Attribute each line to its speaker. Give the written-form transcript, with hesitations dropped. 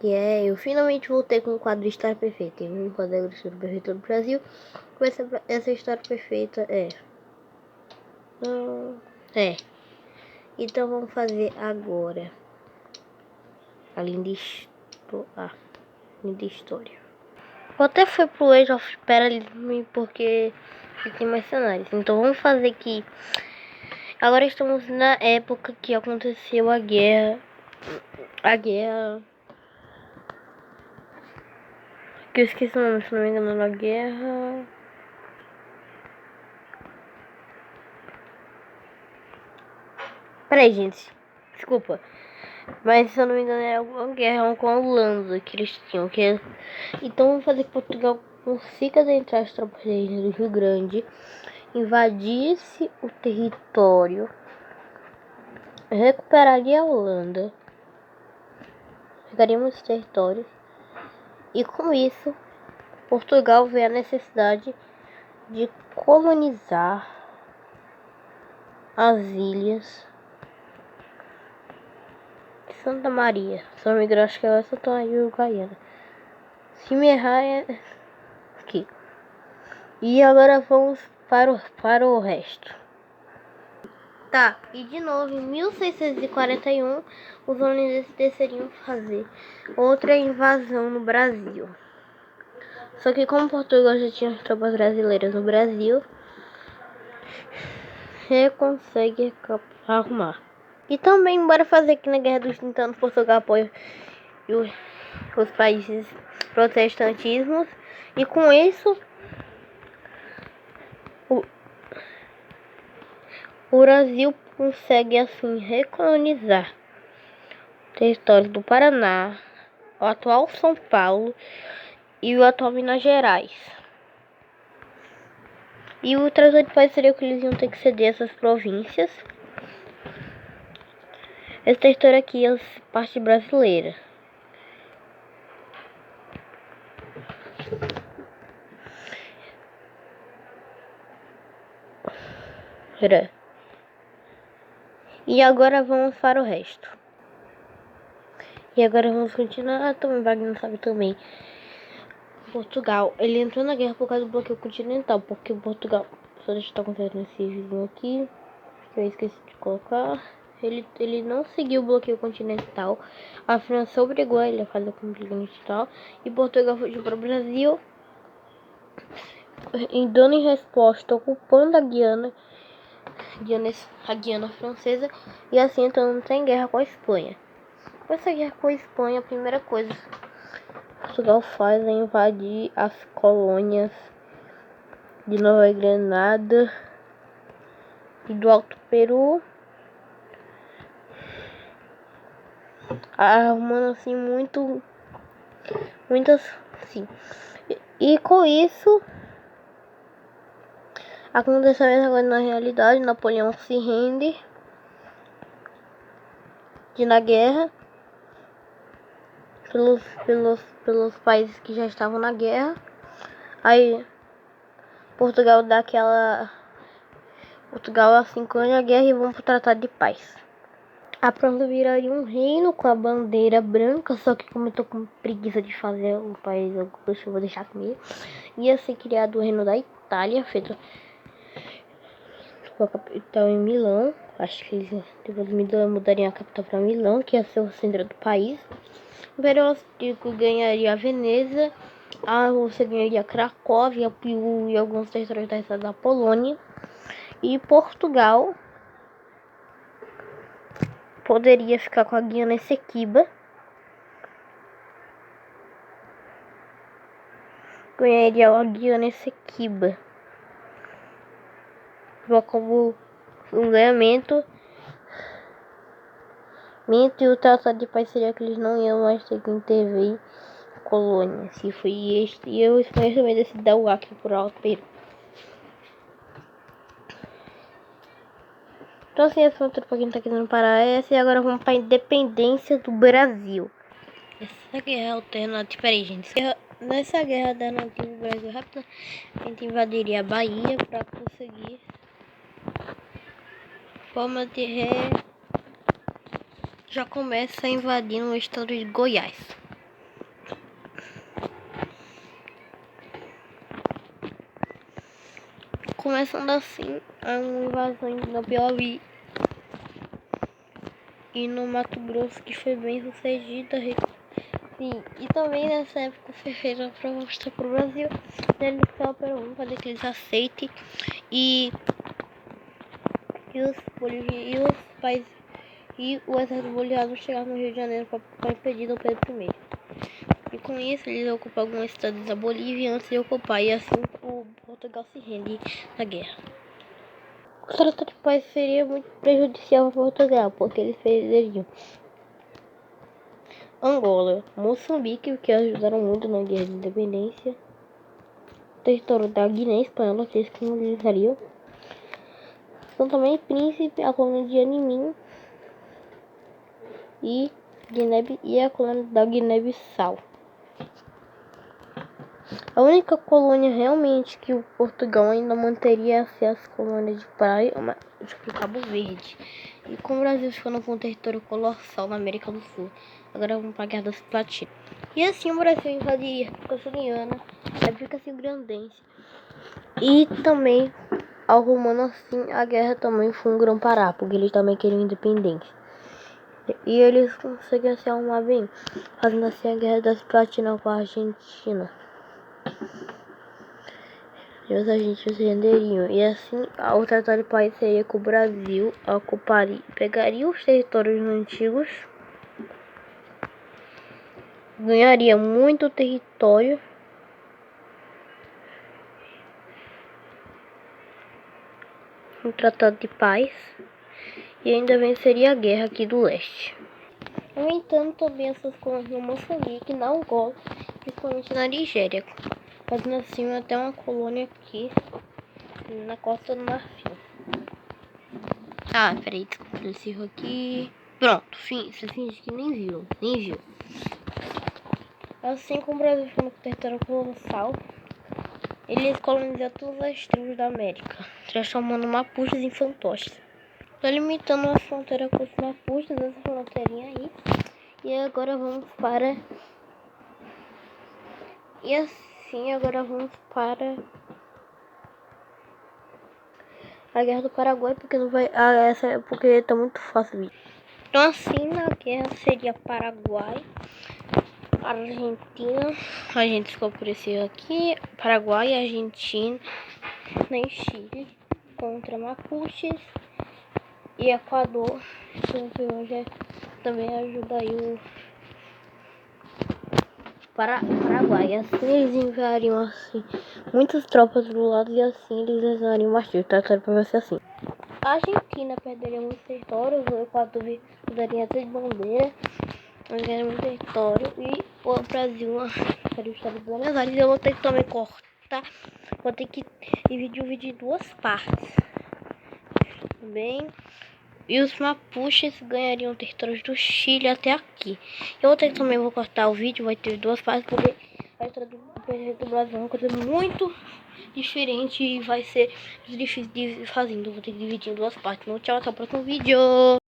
Speaker 1: eu finalmente voltei com o quadro História Perfeita. Tem um quadro de História Perfeita do Brasil. Essa história perfeita Então vamos fazer agora a linda história. Eu até fui pro Age of Paralysm porque tem mais cenários. Então vamos fazer aqui. Agora estamos na época que aconteceu a guerra. Que eu esqueci o nome, se não me engano, da guerra. Peraí, gente. Desculpa. Mas se eu não me engano era alguma guerra com a Holanda que eles tinham. Então vamos fazer que Portugal consiga adentrar as tropas do Rio Grande, invadisse o território, recuperaria a Holanda, pegaríamos os territórios, e com isso Portugal vê a necessidade de colonizar as ilhas de Santa Maria. Se não me engano, acho que é Santa Maria Guaiana. Se me errar é aqui. E agora vamos para o resto. Tá, e de novo, em 1641, os holandeses decidiram fazer outra invasão no Brasil. Só que como Portugal já tinha tropas brasileiras no Brasil, você consegue arrumar. E também bora fazer aqui na Guerra dos 30 anos, Portugal apoia os países protestantismos. E com isso, o Brasil consegue assim recolonizar o território do Paraná, o atual São Paulo e o atual Minas Gerais. E o trajeto de paz seria que eles iam ter que ceder essas províncias. Esse território aqui é parte brasileira. E agora vamos para o resto. E agora vamos continuar. Também Wagner sabe também. Portugal, ele entrou na guerra por causa do bloqueio continental. Porque Portugal, só deixa eu estar acontecendo esse vizinho aqui, que eu esqueci de colocar. Ele não seguiu o bloqueio continental. A França obrigou ele a fazer o bloqueio continental. E Portugal fugiu para o Brasil, dando em resposta, ocupando a Guiana Francesa, e assim entrando em guerra com a Espanha. Com essa guerra com a Espanha, a primeira coisa que Portugal faz é invadir as colônias de Nova Granada e do Alto Peru, arrumando assim muitas sim. E com isso aconteceu a mesma coisa na realidade. Napoleão se rende na guerra pelos países que já estavam na guerra. Aí Portugal assim ganha a guerra e vão pro Tratado de Paz. A França viraria um reino com a bandeira branca, só que como eu tô com preguiça de fazer um país, eu vou deixar comigo. Ia ser criado o reino da Itália, feito com a capital em Milão. Acho que eles depois de Milão mudariam a capital para Milão, que ia ser o centro do país. O Império Austríaco ganharia a Veneza, a Rússia ganharia Cracóvia e alguns territórios da Polônia. E Portugal poderia ficar com a Guiana Essequiba. Ganharia a Guiana Essequiba como um ganhamento. E o Tratado de Paz seria que eles não iam mais ter que intervir em colônias. E eu Espanha também decidi dar o Acre por Alto Peru. Então assim, essa foi pra quem tá querendo parar essa. E agora vamos pra independência do Brasil. Essa guerra alternativa. Peraí, gente. Nessa guerra alternativa do Brasil, rapidamente invadiria a Bahia pra conseguir forma de já começa invadindo o estado de Goiás. começando assim a uma invasão no Piauí e no Mato Grosso, que foi bem sucedida. Sim, e também nessa época foi feita a proposta para o Brasil, eles estavam perguntando para que eles aceitem e o exército boliviano chegar no Rio de Janeiro para impedir o Pedro I. E com isso eles ocupam algumas cidades da Bolívia antes de ocupar, e assim o Portugal se rende na guerra. O Tratado de Paz seria muito prejudicial para Portugal, porque eles perderiam Angola, Moçambique, que ajudaram muito na guerra de independência, o território da Guiné Espanhola, que eles colonizariam, São Tomé e Príncipe, a colônia de Animim e a colônia da Guiné-Bissau. A única colônia realmente que o Portugal ainda manteria é as colônias de praia de Cabo Verde. E com o Brasil ficando com um território colossal na América do Sul, agora vamos para a Guerra das Platinas. E assim o Brasil invadiria a República Surinana, a República Rio-Grandense e também arrumando assim a guerra também foi um grão pará, porque eles também queriam independência. E eles conseguiram se arrumar bem, fazendo assim a Guerra das Platinas com a Argentina. E os argentinos se renderiam. E assim, o Tratado de Paz seria que o Brasil pegaria os territórios antigos, ganharia muito território, um Tratado de Paz, e ainda venceria a guerra aqui do leste. No entanto, também essas colônias no Moçambique, na Angola, principalmente na Nigéria, fazendo assim até uma colônia aqui na Costa do Marfim. Ah, peraí, desculpa, esse erro aqui. Pronto, fim, você finge que nem viu. Assim como o Brasil ficou no território colossal, eles colonizaram todas as tribos da América, transformando mapuches em fantoches, delimitando a fronteira com os mapuches, essa fronteirinha aí. E agora vamos para a Guerra do Paraguai, porque não vai porque tá muito fácil. Então assim, na guerra seria Paraguai, Argentina, a gente ficou por esse aqui, Paraguai, Argentina e Chile contra mapuches e Equador, que hoje também ajuda aí o Paraguai. Assim eles enviariam assim muitas tropas do lado e assim eles levariam o Machado. Tá para ser assim. A Argentina perderia muitos territórios, o Equador daria até de bandeira, mas ganharia muito território, e o Brasil seria o estado de Buenos Aires. Eu vou ter que também cortar, vou ter que dividir o vídeo em duas partes. Bem, e os mapuches ganhariam territórios do Chile até aqui. Eu vou ter que também cortar o vídeo, vai ter duas partes, porque a história do presidente do Brasil é uma coisa muito diferente e vai ser difícil de fazer. Então vou ter que dividir em duas partes. Então, tchau, até o próximo vídeo.